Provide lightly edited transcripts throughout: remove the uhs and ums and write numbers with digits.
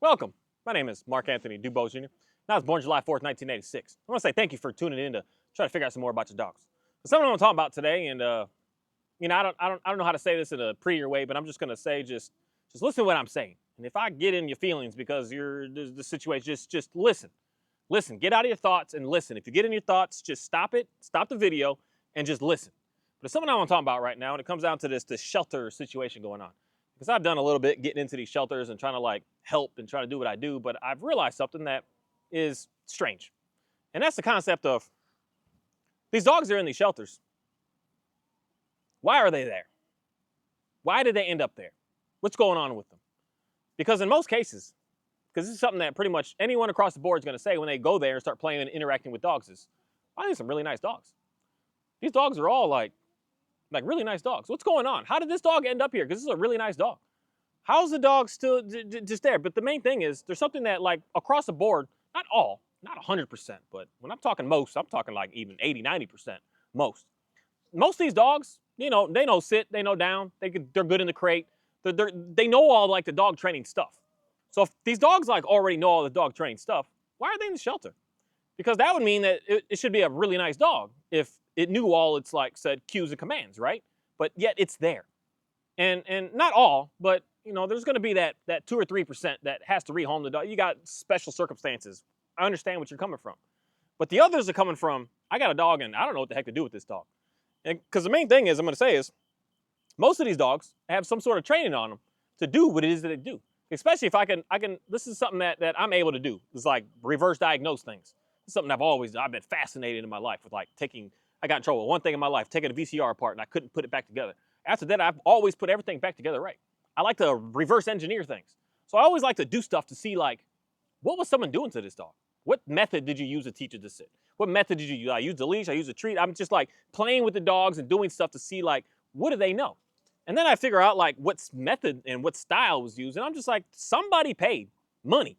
Welcome. My name is Mark Anthony Dubose Jr. I was born July 4th, 1986. I want to say thank you for tuning in to try to figure out some more about your dogs. But something I want to talk about today, and I don't know how to say this in a prettier way, but I'm just gonna say just listen to what I'm saying. And if I get in your feelings because you're the situation, just listen, listen, get out of your thoughts and listen. If you get in your thoughts, just stop it, stop the video, and just listen. But it's something I want to talk about right now, and it comes down to this shelter situation going on. Because I've done a little bit getting into these shelters and trying to like help and try to do what I do, but I've realized something that is strange. And that's the concept of these dogs are in these shelters. Why are they there? Why did they end up there? What's going on with them? Because in most cases, because this is something that pretty much anyone across the board is going to say when they go there and start playing and interacting with dogs is, I think some really nice dogs. These dogs are all like really nice dogs. What's going on? How did this dog end up here? Because this is a really nice dog. How's the dog still just there? But the main thing is there's something that like across the board, not all, not 100%, but when I'm talking most, I'm talking like even 80, 90% most. Most of these dogs, they know sit, they know down, they're good in the crate. They know all like the dog training stuff. So if these dogs like already know all the dog training stuff, why are they in the shelter? Because that would mean that it should be a really nice dog if it knew all its like said cues and commands, right? But yet it's there. And not all, but there's going to be that 2 or 3% that has to rehome the dog. You got special circumstances. I understand what you're coming from, but the others are coming from. I got a dog, and I don't know what the heck to do with this dog. And because the main thing is, I'm going to say is, most of these dogs have some sort of training on them to do what it is that they do. Especially if I can. This is something that I'm able to do. It's like reverse diagnose things. It's something I've been fascinated in my life with, like taking. I got in trouble with one thing in my life, taking a VCR apart, and I couldn't put it back together. After that, I've always put everything back together right. I like to reverse engineer things. So I always like to do stuff to see like, what was someone doing to this dog? What method did you use to teach it to sit? What method did you use? I used the leash, I used a treat. I'm just like playing with the dogs and doing stuff to see like, what do they know? And then I figure out like what method and what style was used. And I'm just like, somebody paid money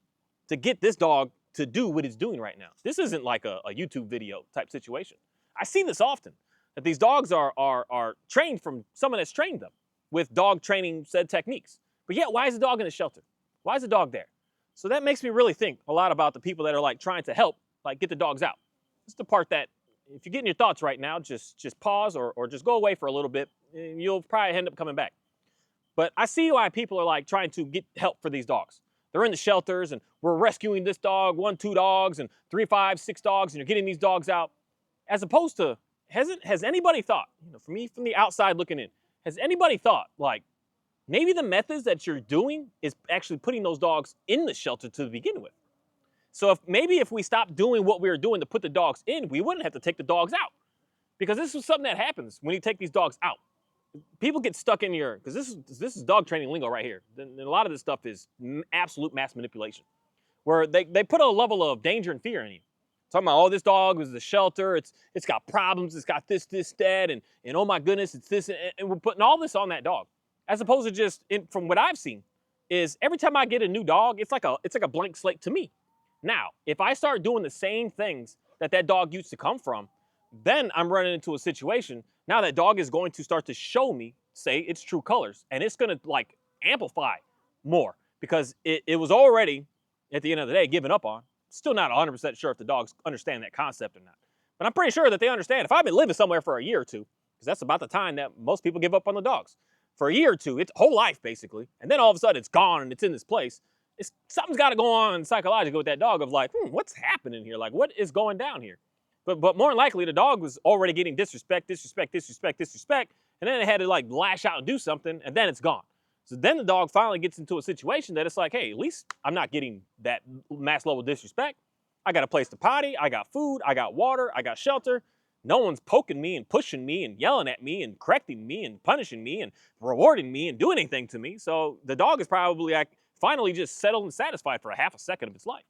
to get this dog to do what it's doing right now. This isn't like a YouTube video type situation. I see this often, that these dogs are trained from someone that's trained them with dog training said techniques. But yet, why is the dog in the shelter? Why is the dog there? So that makes me really think a lot about the people that are like trying to help, like get the dogs out. It's the part that if you're getting your thoughts right now, just pause or just go away for a little bit, and you'll probably end up coming back. But I see why people are like trying to get help for these dogs. They're in the shelters and we're rescuing this dog, 1, 2 dogs, and 3, 5, 6 dogs, and you're getting these dogs out. As opposed to, has anybody thought, for me from the outside looking in, has anybody thought like maybe the methods that you're doing is actually putting those dogs in the shelter to begin with? So if we stopped doing what we were doing to put the dogs in, we wouldn't have to take the dogs out. Because this is something that happens when you take these dogs out. People get stuck in your, because this is dog training lingo right here. And a lot of this stuff is absolute mass manipulation, where they put a level of danger and fear in you. Talking about, oh, this dog was the shelter. It's got problems. It's got this, that, and oh my goodness, it's this, and we're putting all this on that dog, as opposed to just from what I've seen, is every time I get a new dog, it's like a blank slate to me. Now, if I start doing the same things that dog used to come from, then I'm running into a situation. Now that dog is going to start to show me, say, its true colors, and it's going to like amplify more because it was already at the end of the day given up on. Still not 100% sure if the dogs understand that concept or not. But I'm pretty sure that they understand. If I've been living somewhere for a year or two, because that's about the time that most people give up on the dogs, for a year or two, it's whole life basically, and then all of a sudden it's gone and it's in this place, something's got to go on psychologically with that dog of like, what's happening here? Like, what is going down here? But more than likely, the dog was already getting disrespect, and then it had to like lash out and do something, and then it's gone. So then the dog finally gets into a situation that it's like, hey, at least I'm not getting that mass level disrespect. I got a place to potty, I got food, I got water, I got shelter. No one's poking me and pushing me and yelling at me and correcting me and punishing me and rewarding me and doing anything to me. So the dog is probably like finally just settled and satisfied for a half a second of its life.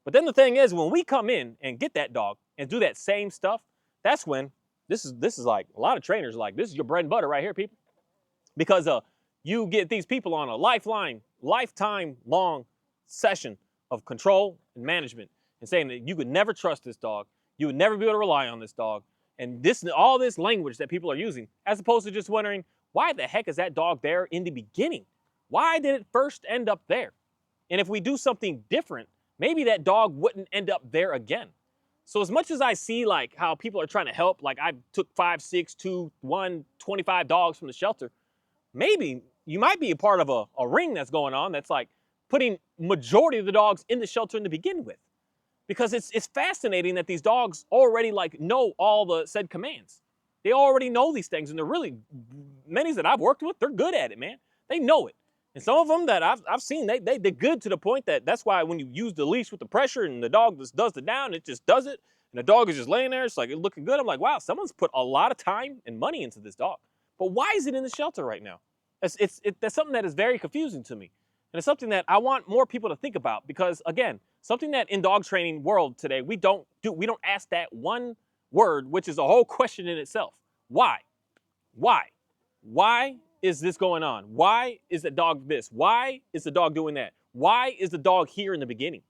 But then the thing is, when we come in and get that dog and do that same stuff, that's when this is like a lot of trainers like, this is your bread and butter right here, people. Because you get these people on a lifetime long session of control and management and saying that you could never trust this dog. You would never be able to rely on this dog. And all this language that people are using, as opposed to just wondering, why the heck is that dog there in the beginning? Why did it first end up there? And if we do something different, maybe that dog wouldn't end up there again. So as much as I see like how people are trying to help, like I took 5, 6, 2, 1, 25 dogs from the shelter, maybe you might be a part of a ring that's going on that's like putting majority of the dogs in the shelter in the begin with. Because it's fascinating that these dogs already like know all the said commands. They already know these things, and they're really, many that I've worked with, they're good at it, man. They know it. And some of them that I've seen, they're good to the point that that's why when you use the leash with the pressure and the dog just does the down, it just does it. And the dog is just laying there, it's like it's looking good. I'm like, wow, someone's put a lot of time and money into this dog. But why is it in the shelter right now? That's something that is very confusing to me. And it's something that I want more people to think about because, again, something that in dog training world today, we don't ask that one word, which is a whole question in itself. Why? Why? Why is this going on? Why is the dog this? Why is the dog doing that? Why is the dog here in the beginning?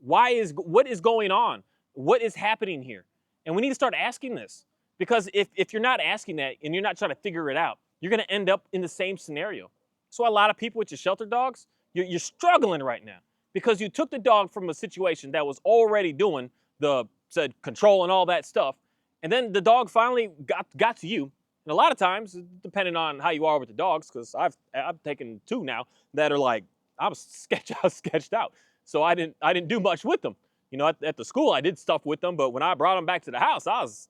What is going on? What is happening here? And we need to start asking this because if you're not asking that and you're not trying to figure it out, you're going to end up in the same scenario. So a lot of people with your shelter dogs, you're struggling right now because you took the dog from a situation that was already doing the said control and all that stuff, and then the dog finally got to you. And a lot of times, depending on how you are with the dogs, because I've taken 2 now that are like I was sketched out. So I didn't do much with them. You know, at the school I did stuff with them, but when I brought them back to the house, I was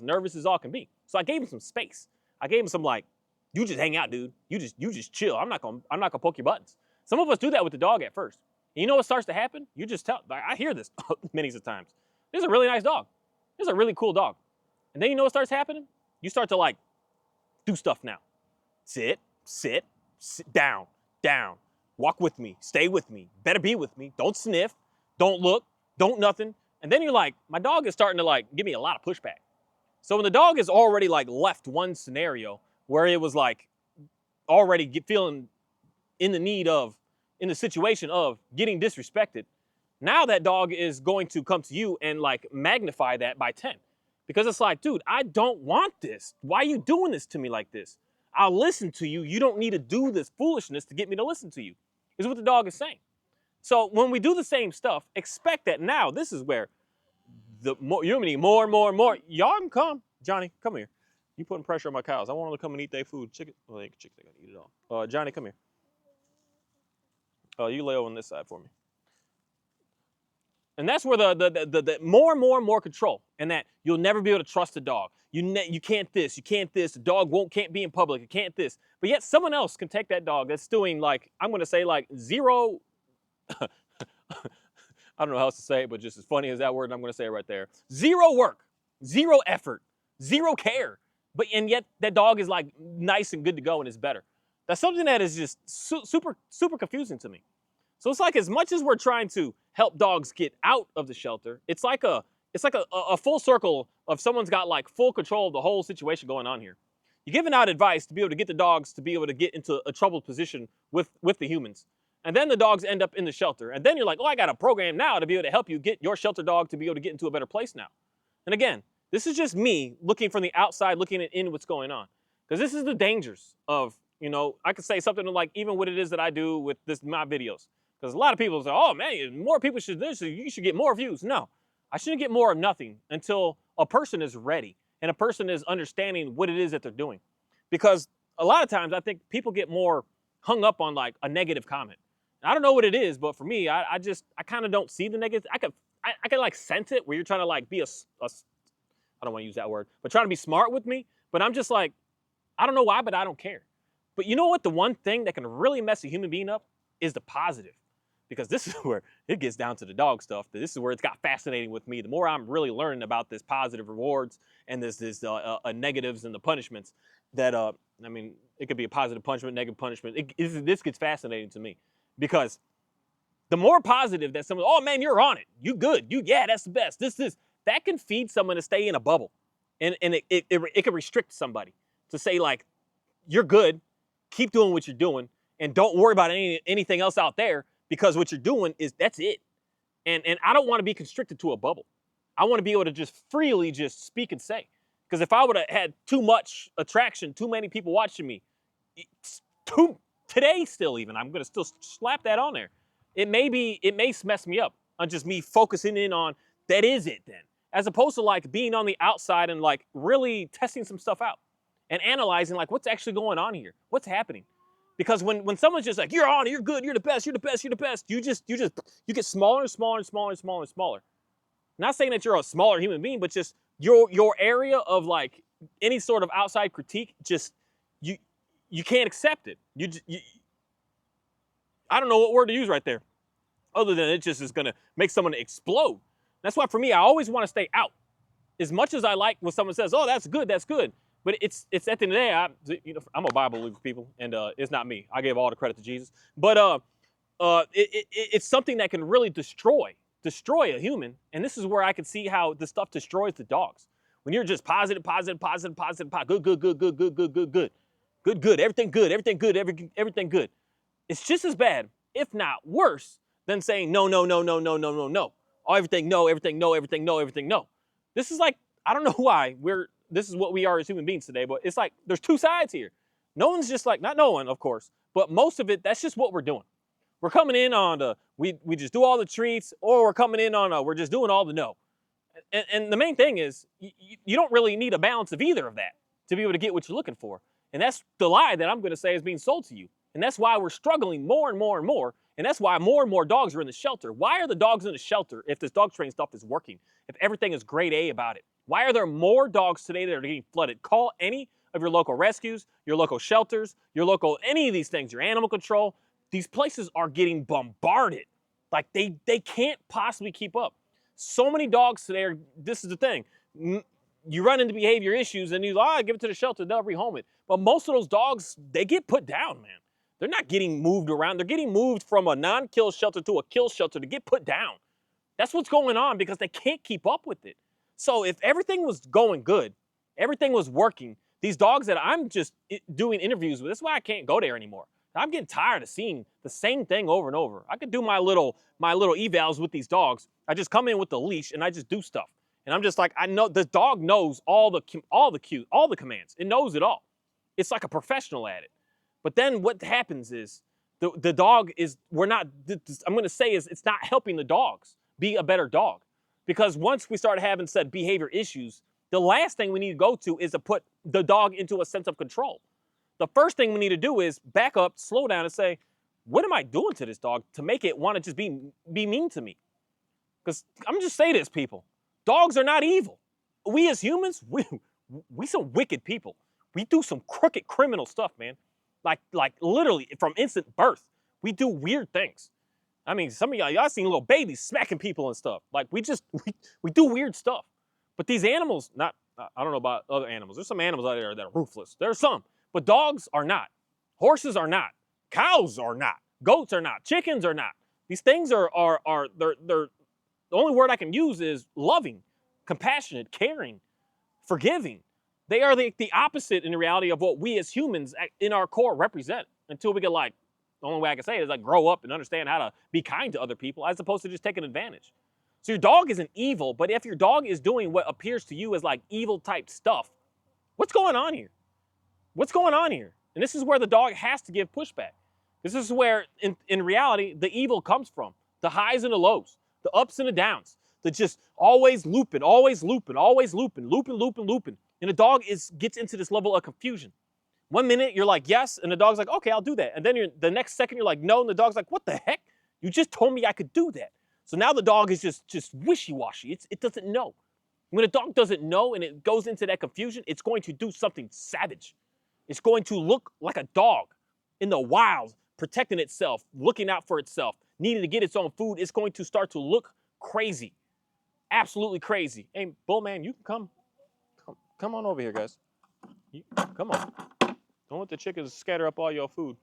nervous as all can be. So I gave him some space. I gave him some like, you just hang out, dude. You just chill. I'm not gonna poke your buttons. Some of us do that with the dog at first. And you know what starts to happen? You just tell. I hear this many times. This is a really nice dog. This is a really cool dog. And then you know what starts happening? You start to like do stuff now. Sit, down. Walk with me. Stay with me. Better be with me. Don't sniff. Don't look. Don't nothing. And then you're like, my dog is starting to like give me a lot of pushback. So when the dog is already like left one scenario where it was like already feeling in the situation of getting disrespected, now that dog is going to come to you and like magnify that by 10. Because it's like, dude, I don't want this. Why are you doing this to me like this? I'll listen to you. You don't need to do this foolishness to get me to listen to you, is what the dog is saying. So when we do the same stuff, expect that now this is where you're gonna need more and more and more. Y'all can come. Johnny, come here. You putting pressure on my cows. I want them to come and eat their food. Chicken, well, they gotta eat it all. Johnny, come here. You lay over on this side for me. And that's where the more and more control, and that you'll never be able to trust a dog. You can't this, you can't this. The dog can't be in public. It can't this. But yet someone else can take that dog that's doing like, I'm gonna say like zero. I don't know how else to say it, but just as funny as that word, I'm going to say it right there. Zero work, zero effort, zero care. And yet that dog is like nice and good to go and is better. That's something that is just super confusing to me. So it's like as much as we're trying to help dogs get out of the shelter, it's like a full circle of someone's got like full control of the whole situation going on here. You're giving out advice to be able to get the dogs to be able to get into a troubled position with the humans. And then the dogs end up in the shelter. And then you're like, oh, I got a program now to be able to help you get your shelter dog to be able to get into a better place now. And again, this is just me looking from the outside, looking in what's going on. Because this is the dangers of, you know, I could say something like even what it is that I do with my videos. Because a lot of people say, oh, man, more people should this, you should get more views. No, I shouldn't get more of nothing until a person is ready and a person is understanding what it is that they're doing. Because a lot of times I think people get more hung up on like a negative comment. I don't know what it is, but for me, I kind of don't see the negative. I can like sense it where you're trying to like be I don't want to use that word, but trying to be smart with me. But I'm just like, I don't know why, but I don't care. But you know what? The one thing that can really mess a human being up is the positive. Because this is where it gets down to the dog stuff. This is where it's got fascinating with me. The more I'm really learning about this positive rewards and this negatives and the punishments that, I mean, it could be a positive punishment, negative punishment. This gets fascinating to me. Because the more positive that someone, oh man, you're on it. You good. Yeah, that's the best. This, that can feed someone to stay in a bubble. And it can restrict somebody to say like, you're good, keep doing what you're doing, and don't worry about anything else out there because what you're doing that's it. And I don't want to be constricted to a bubble. I want to be able to just freely just speak and say. Because if I would have had too much attraction, too many people watching me, today still even, I'm going to still slap that on there. it may mess me up on just me focusing in on that is it then, as opposed to like being on the outside and like really testing some stuff out and analyzing like what's actually going on here, what's happening. Because when someone's just like, you're on, you're good, you're the best, you're the best, you're the best, you get smaller and smaller and smaller and smaller and smaller. Not saying that you're a smaller human being, but just your area of like any sort of outside critique, just you can't accept it. I don't know what word to use right there, other than it just is gonna make someone explode. That's why for me, I always want to stay out. As much as I like when someone says, "Oh, that's good," but it's at the end of the day, I'm a Bible believer, people, and it's not me. I give all the credit to Jesus, but it's something that can really destroy a human, and this is where I can see how this stuff destroys the dogs. When you're just positive, good, everything good, everything good. It's just as bad, if not worse, than saying no, no, no, no, no, no, no, no. Everything no, everything no, everything no, everything no. This is like, I don't know why this is what we are as human beings today, but it's like there's two sides here. No one's just like, not no one, of course, but most of it, that's just what we're doing. We're coming in on the, we just do all the treats, or we're coming in on we're just doing all the no. And the main thing is, you don't really need a balance of either of that to be able to get what you're looking for. And that's the lie that I'm going to say is being sold to you. And that's why we're struggling more and more and more. And that's why more and more dogs are in the shelter. Why are the dogs in the shelter if this dog training stuff is working? If everything is grade A about it? Why are there more dogs today that are getting flooded? Call any of your local rescues, your local shelters, your local, any of these things, your animal control. These places are getting bombarded. Like they can't possibly keep up. So many dogs today are, this is the thing. You run into behavior issues and you give it to the shelter, they'll rehome it. But most of those dogs, they get put down, man. They're not getting moved around. They're getting moved from a non-kill shelter to a kill shelter to get put down. That's what's going on because they can't keep up with it. So if everything was going good, everything was working, these dogs that I'm just doing interviews with, that's why I can't go there anymore. I'm getting tired of seeing the same thing over and over. I could do my little evals with these dogs. I just come in with the leash and I just do stuff. And I'm just like, I know the dog knows all the cues, all the commands. It knows it all. It's like a professional at it. But then what happens is the dog is, I'm going to say is it's not helping the dogs be a better dog. Because once we start having said behavior issues, the last thing we need to go to is to put the dog into a sense of control. The first thing we need to do is back up, slow down, and say, what am I doing to this dog to make it want to just be mean to me? Because I'm just say this, people. Dogs are not evil. We as humans, we some wicked people. We do some crooked criminal stuff, man. Like literally from instant birth, we do weird things. I mean, some of y'all seen little babies smacking people and stuff. Like we do weird stuff. But these animals, I don't know about other animals. There's some animals out there that are ruthless. There's some, but dogs are not. Horses are not. Cows are not. Goats are not. Chickens are not. These things they're the only word I can use is loving, compassionate, caring, forgiving. They are the opposite in the reality of what we as humans in our core represent until we get like, the only way I can say it is like grow up and understand how to be kind to other people as opposed to just taking advantage. So your dog isn't evil, but if your dog is doing what appears to you as like evil type stuff, what's going on here? What's going on here? And this is where the dog has to give pushback. This is where in reality, the evil comes from. The highs and the lows, the ups and the downs, the just always looping. And the dog gets into this level of confusion. One minute you're like, yes, and the dog's like, okay, I'll do that. And then the next second you're like, no, and the dog's like, what the heck? You just told me I could do that. So now the dog is just wishy-washy. It doesn't know. When a dog doesn't know and it goes into that confusion, it's going to do something savage. It's going to look like a dog in the wild, protecting itself, looking out for itself, needing to get its own food. It's going to start to look crazy, absolutely crazy. Hey, Bull man, you can come on over here, guys. Come on. Don't let the chickens scatter up all your food.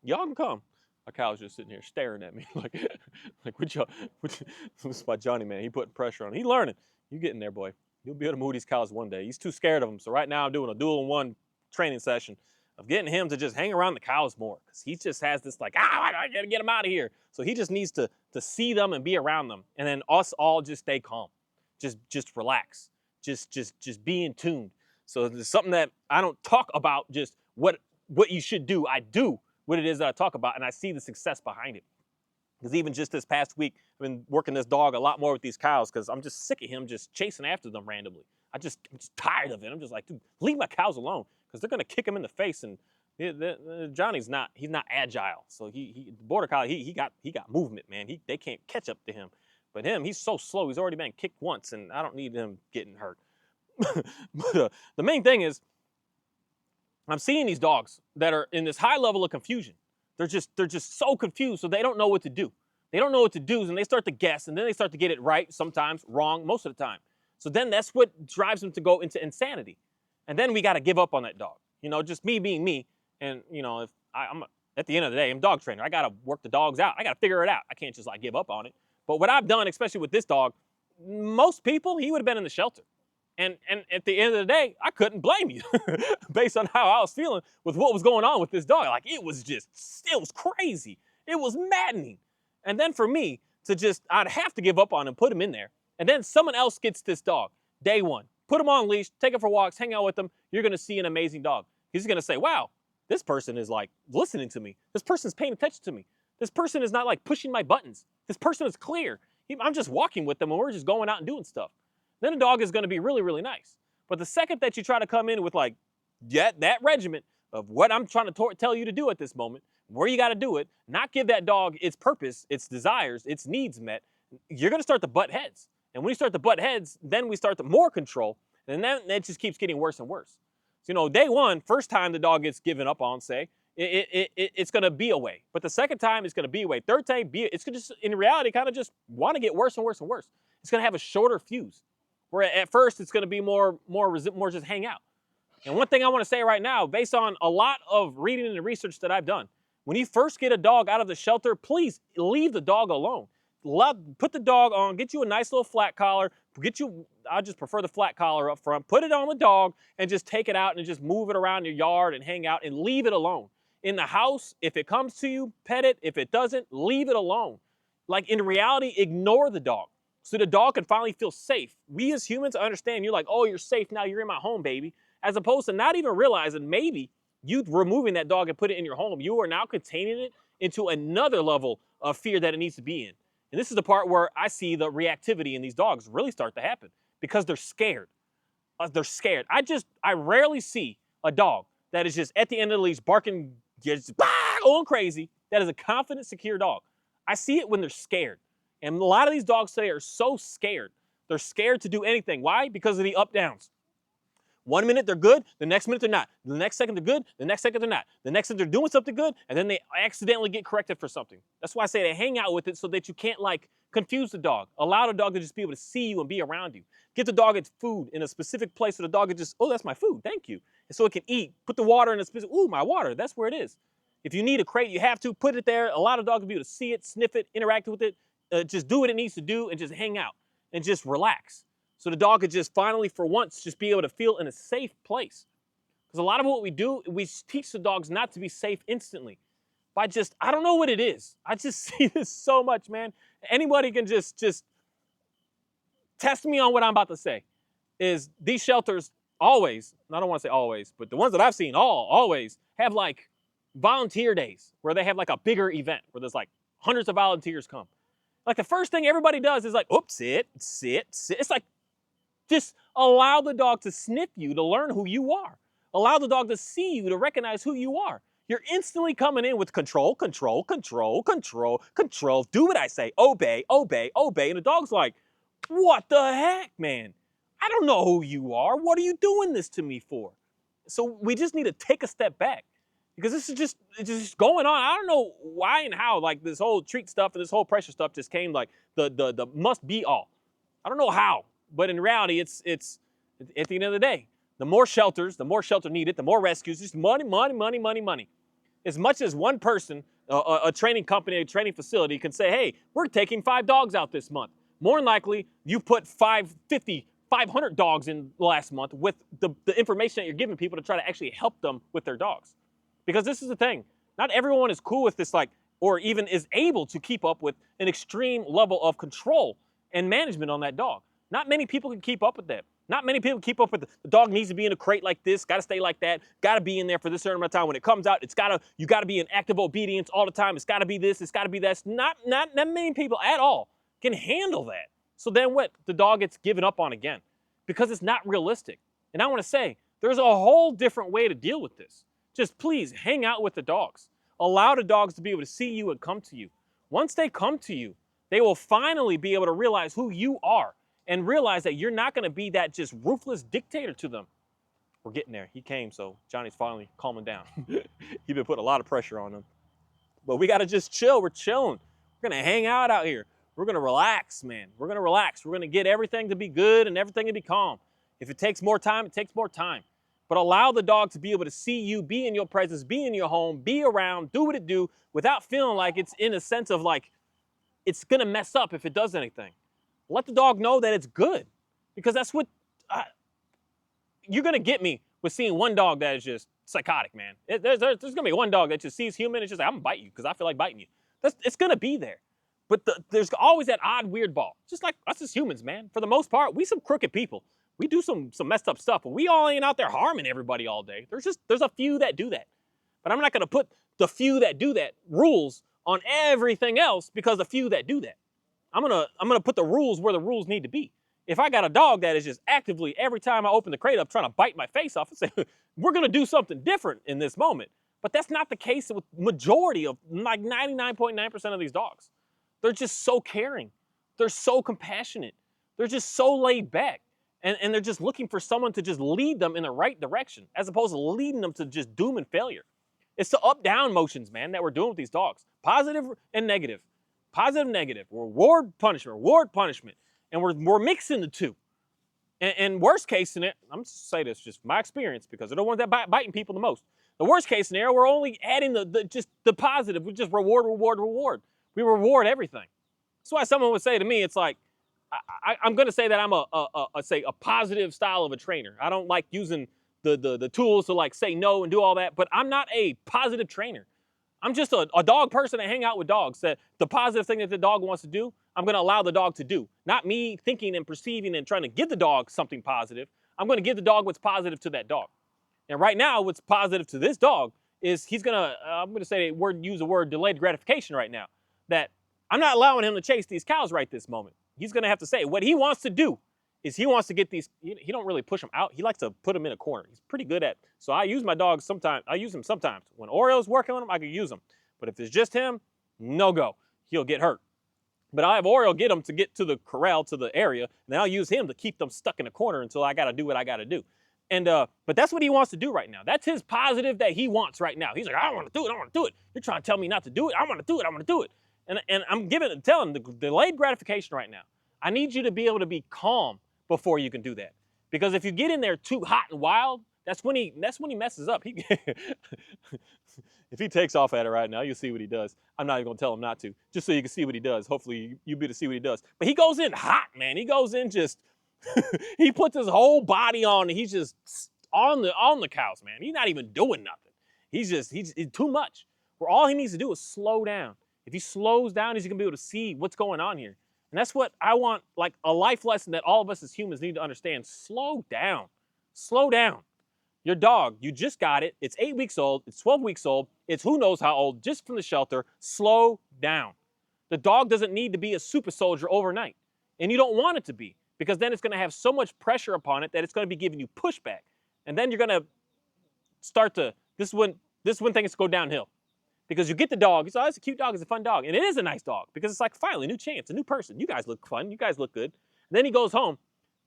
Y'all can come. My cow's just sitting here staring at me like what y'all, this is my Johnny, man. He putting pressure on. He learning. You getting there, boy. You'll be able to move these cows one day. He's too scared of them. So right now I'm doing a dual-in-one training session of getting him to just hang around the cows more. Because he just has this like, I gotta get him out of here. So he just needs to see them and be around them. And then us all just stay calm. Just relax. Just be in tune. So there's something that I don't talk about just what you should do. I do what it is that I talk about, and I see the success behind it. Because even just this past week, I've been working this dog a lot more with these cows because I'm just sick of him just chasing after them randomly. I'm just tired of it. I'm just like, dude, leave my cows alone because they're gonna kick him in the face. And Johnny's he's not agile. So the border collie, he got movement, man. They can't catch up to him. But he's so slow. He's already been kicked once, and I don't need him getting hurt. But the main thing is, I'm seeing these dogs that are in this high level of confusion. They're just so confused, so they don't know what to do. They don't know what to do, and they start to guess, and then they start to get it right, sometimes wrong, most of the time. So then that's what drives them to go into insanity. And then we got to give up on that dog. Just me being me. And, if I'm at the end of the day, I'm a dog trainer. I got to work the dogs out. I got to figure it out. I can't just give up on it. But what I've done, especially with this dog, most people, he would have been in the shelter. And at the end of the day, I couldn't blame you based on how I was feeling with what was going on with this dog. It was crazy. It was maddening. And then for me I'd have to give up on him, put him in there. And then someone else gets this dog, day one. Put him on leash, take him for walks, hang out with him. You're going to see an amazing dog. He's going to say, wow, this person is listening to me. This person's paying attention to me. This person is not pushing my buttons. This person is clear. I'm just walking with them and we're just going out and doing stuff. Then a dog is going to be really, really nice. But the second that you try to come in with that regiment of what I'm trying to tell you to do at this moment, where you got to do it, not give that dog its purpose, its desires, its needs met, you're going to start to butt heads. And when you start to butt heads, then we start to more control. And then it just keeps getting worse and worse. So, day one, first time the dog gets given up on, say, it's going to be a way. But the second time, it's going to be a way. Third time, it's going to just, in reality, kind of just want to get worse and worse and worse. It's going to have a shorter fuse. Where at first, it's going to be more just hang out. And one thing I want to say right now, based on a lot of reading and research that I've done, when you first get a dog out of the shelter, please leave the dog alone. Put the dog on, get you a nice little flat collar, I just prefer the flat collar up front, put it on the dog and just take it out and just move it around your yard and hang out and leave it alone. In the house, if it comes to you, pet it. If it doesn't, leave it alone. In reality, ignore the dog so the dog can finally feel safe. We as humans understand, you're oh, you're safe now, you're in my home, baby. As opposed to not even realizing maybe you removing that dog and put it in your home, you are now containing it into another level of fear that it needs to be in. And this is the part where I see the reactivity in these dogs really start to happen because they're scared. They're scared. I rarely see a dog that is just at the end of the leash barking, just going crazy. That is a confident, secure dog. I see it when they're scared. And a lot of these dogs today are so scared. They're scared to do anything. Why? Because of the up downs. 1 minute they're good, the next minute they're not. The next second they're good, the next second they're not. The next second they're doing something good, and then they accidentally get corrected for something. That's why I say to hang out with it so that you can't confuse the dog. Allow the dog to just be able to see you and be around you. Get the dog its food in a specific place so the dog can just, oh, that's my food, thank you. And so it can eat. Put the water in a specific, ooh, my water, that's where it is. If you need a crate, you have to put it there. Allow the dog to be able to see it, sniff it, interact with it, just do what it needs to do and just hang out and just relax. So the dog could just finally, for once, just be able to feel in a safe place. Because a lot of what we do, we teach the dogs not to be safe instantly. By I don't know what it is. I just see this so much, man. Anybody can just test me on what I'm about to say. Is these shelters always, I don't want to say always, but the ones that I've seen always have volunteer days where they have a bigger event where there's hundreds of volunteers come. The first thing everybody does is oops, sit. It's just allow the dog to sniff you to learn who you are. Allow the dog to see you to recognize who you are. You're instantly coming in with control. Do what I say. Obey. And the dog's what the heck, man? I don't know who you are. What are you doing this to me for? So we just need to take a step back because it's just going on. I don't know why and how this whole treat stuff and this whole pressure stuff just came the must be all. I don't know how. But in reality, it's at the end of the day, the more shelters needed, the more rescues, just money. As much as one person, a training company, a training facility can say, hey, we're taking 5 dogs out this month. More than likely, you put 500 dogs in last month with the information that you're giving people to try to actually help them with their dogs. Because this is the thing. Not everyone is cool with this, or even is able to keep up with an extreme level of control and management on that dog. Not many people can keep up with that. Not many people keep up with the dog needs to be in a crate like this, got to stay like that, got to be in there for this certain amount of time. When it comes out, you got to be in active obedience all the time. It's got to be this, it's got to be that. Not many people at all can handle that. So then what? The dog gets given up on again because it's not realistic. And I want to say, there's a whole different way to deal with this. Just please hang out with the dogs. Allow the dogs to be able to see you and come to you. Once they come to you, they will finally be able to realize who you are and realize that you're not going to be that just ruthless dictator to them. We're getting there. He came, so Johnny's finally calming down. He's been putting a lot of pressure on him. But we got to just chill. We're chilling. We're going to hang out here. We're going to relax, man. We're going to relax. We're going to get everything to be good and everything to be calm. If it takes more time, it takes more time. But allow the dog to be able to see you, be in your presence, be in your home, be around, do what it do without feeling like it's in a sense of like it's going to mess up if it does anything. Let the dog know that it's good, because that's what you're going to get me with seeing one dog that is just psychotic, man. There's going to be one dog that just sees human and just like, I'm going to bite you because I feel like biting you. It's going to be there. But there's always that odd, weird ball. Just like us as humans, man. For the most part, we some crooked people. We do some messed up stuff, but we all ain't out there harming everybody all day. There's a few that do that. But I'm not going to put the few that do that rules on everything else because the few that do that. I'm gonna put the rules where the rules need to be. If I got a dog that is just actively every time I open the crate up trying to bite my face off, and say we're gonna do something different in this moment. But that's not the case with majority of like 99.9% of these dogs. They're just so caring. They're so compassionate. They're just so laid back. And they're just looking for someone to just lead them in the right direction, as opposed to leading them to just doom and failure. It's the up-down motions, man, that we're doing with these dogs. Positive and negative. Positive, negative. Reward, punishment. And we're mixing the two. And worst case scenario, I'm going to say this just from my experience because they're the ones that biting people the most. The worst case scenario, we're only adding just the positive. We just reward. We reward everything. That's why someone would say to me, it's like, I'm going to say that I'm a positive style of a trainer. I don't like using the tools to like say no and do all that, but I'm not a positive trainer. I'm just a dog person that hang out with dogs. That the positive thing that the dog wants to do, I'm going to allow the dog to do. Not me thinking and perceiving and trying to give the dog something positive. I'm going to give the dog what's positive to that dog. And right now, what's positive to this dog is he's going to, I'm going to say use the word delayed gratification right now. That I'm not allowing him to chase these cows right this moment. He's going to have to say what he wants to do is he wants to get these, he don't really push them out. He likes to put them in a corner. He's pretty good at, so I use my dogs sometimes. I use him sometimes. When Oreo's working on him, I can use him. But if it's just him, no go. He'll get hurt. But I have Oreo get him to get to the corral, to the area, and then I'll use him to keep them stuck in a corner until I got to do what I got to do. And but that's what he wants to do right now. That's his positive that he wants right now. He's like, I want to do it. I want to do it. You're trying to tell me not to do it. I want to do it. I want to do it. And I'm telling him the delayed gratification right now. I need you to be able to be calm before you can do that. Because if you get in there too hot and wild, that's when he messes up. If he takes off at it right now, you'll see what he does. I'm not even gonna tell him not to, just so you can see what he does. Hopefully you'll be able to see what he does. But he goes in hot, man. He goes in just, he puts his whole body on, and he's just on the cows, man. He's not even doing nothing. He's too much. Where all he needs to do is slow down. If he slows down, he's gonna be able to see what's going on here. And that's what I want, like a life lesson that all of us as humans need to understand. Slow down. Slow down. Your dog, you just got it. It's 8 weeks old. It's 12 weeks old. It's who knows how old, just from the shelter. Slow down. The dog doesn't need to be a super soldier overnight. And you don't want it to be, because then it's going to have so much pressure upon it that it's going to be giving you pushback. And then you're going to start to, this is when things go downhill. Because you get the dog, you say, oh, it's a cute dog, it's a fun dog. And it is a nice dog, because it's like, finally, new chance, a new person. You guys look fun, you guys look good. And then he goes home,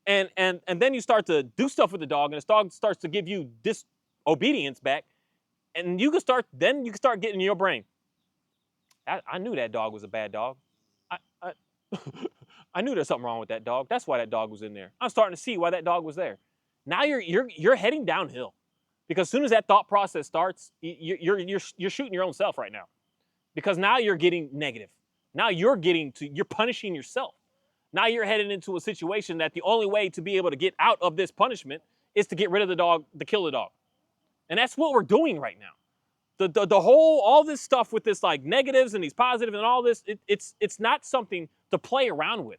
and then you start to do stuff with the dog, and the dog starts to give you disobedience back. And you can start getting in your brain, I knew that dog was a bad dog. I knew there's something wrong with that dog. That's why that dog was in there. I'm starting to see why that dog was there. Now you're heading downhill. Because as soon as that thought process starts, you're shooting your own self right now. Because now you're getting negative. Now you're punishing yourself. Now you're heading into a situation that the only way to be able to get out of this punishment is to get rid of the dog, to kill the dog. And that's what we're doing right now. All this stuff with this like negatives and these positives and all this, it's not something to play around with.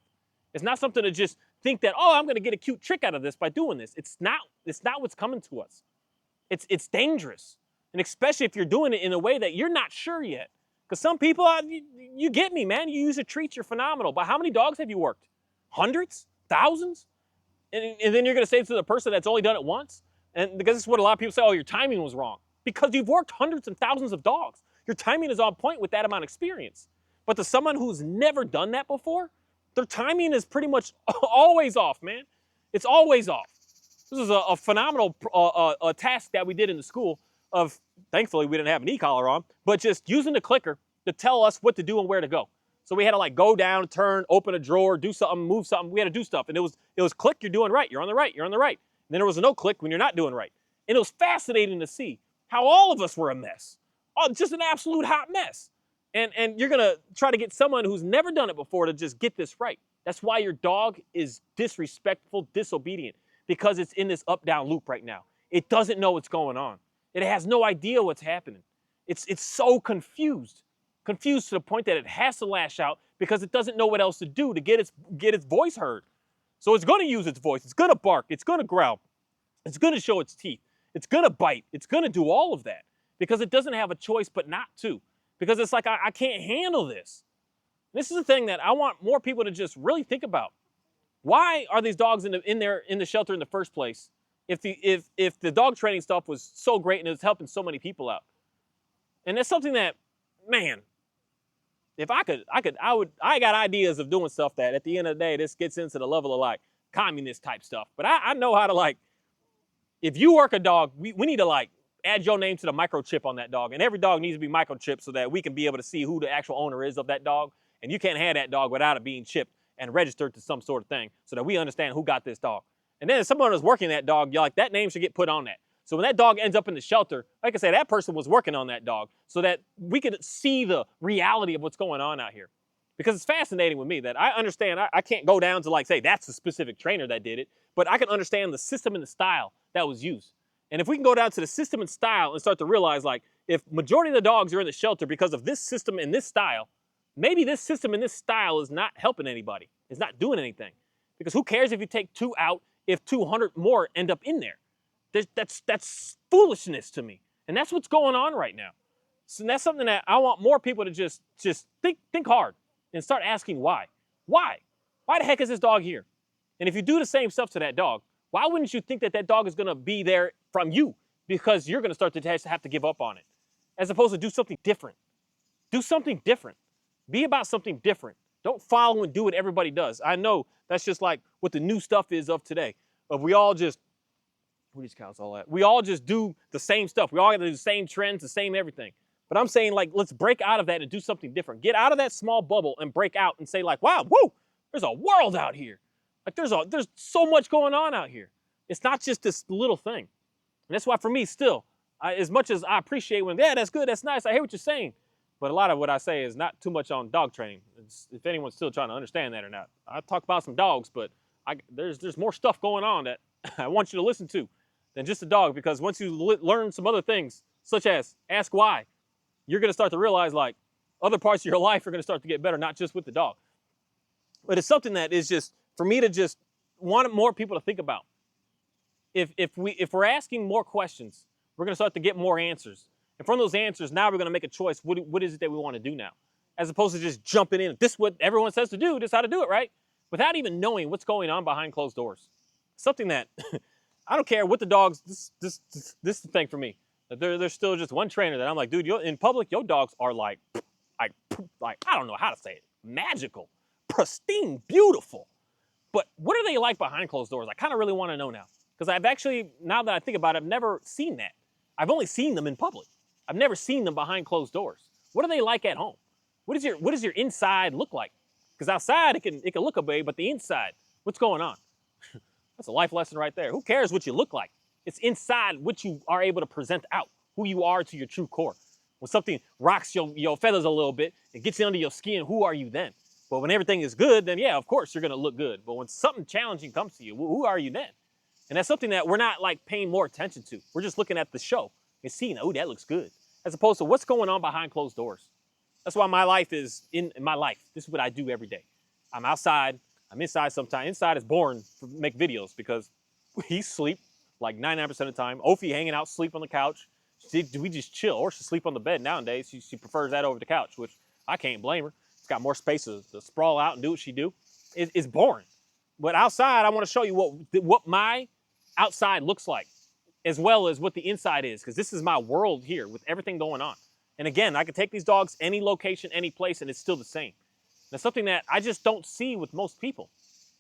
It's not something to just think that, oh, I'm going to get a cute trick out of this by doing this. It's not what's coming to us. It's dangerous. And especially if you're doing it in a way that you're not sure yet. Because some people, you get me, man. You use a treat, you're phenomenal. But how many dogs have you worked? Hundreds? Thousands? And then you're going to say to the person that's only done it once? And because this is what a lot of people say, oh, your timing was wrong. Because you've worked hundreds and thousands of dogs. Your timing is on point with that amount of experience. But to someone who's never done that before, their timing is pretty much always off, man. It's always off. This is a phenomenal task that we did in the school of, thankfully we didn't have an e-collar on, but just using the clicker to tell us what to do and where to go. So we had to like go down, turn, open a drawer, do something, move something. We had to do stuff. And it was click, you're doing right. You're on the right. You're on the right. And then there was a no click when you're not doing right. And it was fascinating to see how all of us were a mess. Oh, just an absolute hot mess. And you're going to try to get someone who's never done it before to just get this right. That's why your dog is disrespectful, disobedient, because it's in this up-down loop right now. It doesn't know what's going on. It has no idea what's happening. It's so confused to the point that it has to lash out because it doesn't know what else to do to get its voice heard. So it's going to use its voice. It's going to bark. It's going to growl. It's going to show its teeth. It's going to bite. It's going to do all of that because it doesn't have a choice but not to. Because it's like, I can't handle this. This is the thing that I want more people to just really think about. Why are these dogs in the shelter in the first place if the dog training stuff was so great and it was helping so many people out? And that's something that, man, if I got ideas of doing stuff that at the end of the day, this gets into the level of like communist type stuff. But I know how to like, if you work a dog, we need to like add your name to the microchip on that dog. And every dog needs to be microchipped so that we can be able to see who the actual owner is of that dog. And you can't have that dog without it being chipped and registered to some sort of thing so that we understand who got this dog. And then if someone is working that dog, you're like, that name should get put on that. So when that dog ends up in the shelter, like I said, that person was working on that dog so that we could see the reality of what's going on out here. Because it's fascinating with me that I understand, I can't go down to like say that's a specific trainer that did it, but I can understand the system and the style that was used. And if we can go down to the system and style and start to realize like if majority of the dogs are in the shelter because of this system and this style, maybe this system and this style is not helping anybody. It's not doing anything. Because who cares if you take 2 out if 200 more end up in there? That's foolishness to me. And that's what's going on right now. So that's something that I want more people to just think hard and start asking why. Why? Why the heck is this dog here? And if you do the same stuff to that dog, why wouldn't you think that that dog is going to be there from you? Because you're going to start to have to give up on it. As opposed to do something different. Do something different. Be about something different. Don't follow and do what everybody does. I know that's just like what the new stuff is of today. Of we all just, who these counts all at? We all just do the same stuff. We all got to do the same trends, the same everything. But I'm saying like, let's break out of that and do something different. Get out of that small bubble and break out and say like, wow, woo, there's a world out here. Like there's so much going on out here. It's not just this little thing. And that's why for me still, as much as I appreciate when, yeah, that's good, that's nice, I hear what you're saying. But a lot of what I say is not too much on dog training. If anyone's still trying to understand that or not. I talk about some dogs, but there's more stuff going on that I want you to listen to than just a dog. Because once you learn some other things, such as ask why, you're going to start to realize like other parts of your life are going to start to get better, not just with the dog. But it's something that is just, for me to just want more people to think about. If we're asking more questions, we're going to start to get more answers. And from those answers, now we're going to make a choice. What is it that we want to do now? As opposed to just jumping in. This is what everyone says to do. This is how to do it, right? Without even knowing what's going on behind closed doors. Something that, I don't care what the dogs, this is the thing for me. There's still just one trainer that I'm like, dude, in public, your dogs are like, I don't know how to say it. Magical, pristine, beautiful. But what are they like behind closed doors? I kind of really want to know now. Because I've actually, now that I think about it, I've never seen that. I've only seen them in public. I've never seen them behind closed doors. What are they like at home? What does your inside look like? Because outside it can look a way, but the inside, what's going on? That's a life lesson right there. Who cares what you look like? It's inside what you are able to present out, who you are to your true core. When something rocks your feathers a little bit and gets under your skin, who are you then? But when everything is good, then yeah, of course you're gonna look good. But when something challenging comes to you, who are you then? And that's something that we're not like paying more attention to. We're just looking at the show and seeing, oh, that looks good. As opposed to what's going on behind closed doors. That's why my life is in my life. This is what I do every day. I'm outside. I'm inside sometimes. Inside is boring to make videos because he sleep like 99% of the time. Ophi hanging out, sleep on the couch. We just chill, or she sleep on the bed nowadays. She prefers that over the couch, which I can't blame her. It's got more space to sprawl out and do what she do. It's boring. But outside, I want to show you what my outside looks like, as well as what the inside is, because this is my world here with everything going on. And again, I can take these dogs any location, any place, and it's still the same. That's something that I just don't see with most people.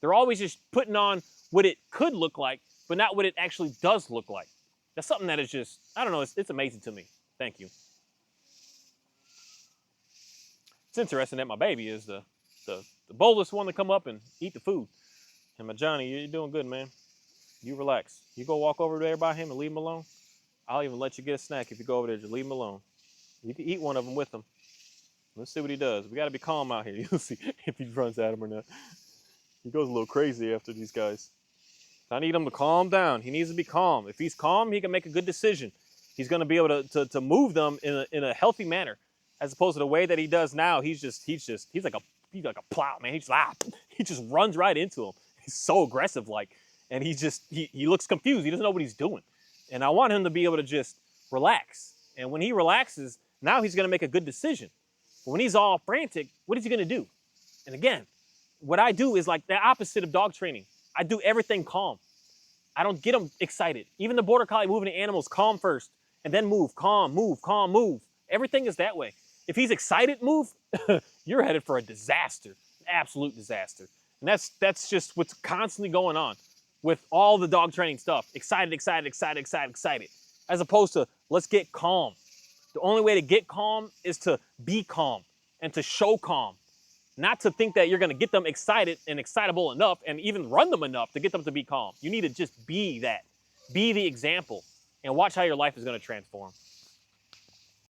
They're always just putting on what it could look like, but not what it actually does look like. That's something that is just, I don't know, it's amazing to me. Thank you. It's interesting that my baby is the boldest one to come up and eat the food. And my Johnny, you're doing good, man. You relax. You go walk over there by him and leave him alone. I'll even let you get a snack if you go over there. Just leave him alone. You can eat one of them with him. Let's see what he does. We got to be calm out here. You'll see if he runs at him or not. He goes a little crazy after these guys. I need him to calm down. He needs to be calm. If he's calm, he can make a good decision. He's going to be able to move them in a healthy manner, as opposed to the way that he does now. He's like a plow, man. He just runs right into him. He's so aggressive, like, and he looks confused. He doesn't know what he's doing. And I want him to be able to just relax. And when he relaxes, now he's going to make a good decision. But when he's all frantic, what is he going to do? And again, what I do is like the opposite of dog training. I do everything calm. I don't get them excited. Even the border collie moving the animals, calm first, and then move, calm, move. Everything is that way. If he's excited, move, you're headed for a disaster, an absolute disaster. And that's just what's constantly going on with all the dog training stuff. Excited, as opposed to let's get calm. The only way to get calm is to be calm and to show calm. Not to think that you're going to get them excited and excitable enough and even run them enough to get them to be calm. You need to just be that. Be the example and watch how your life is going to transform.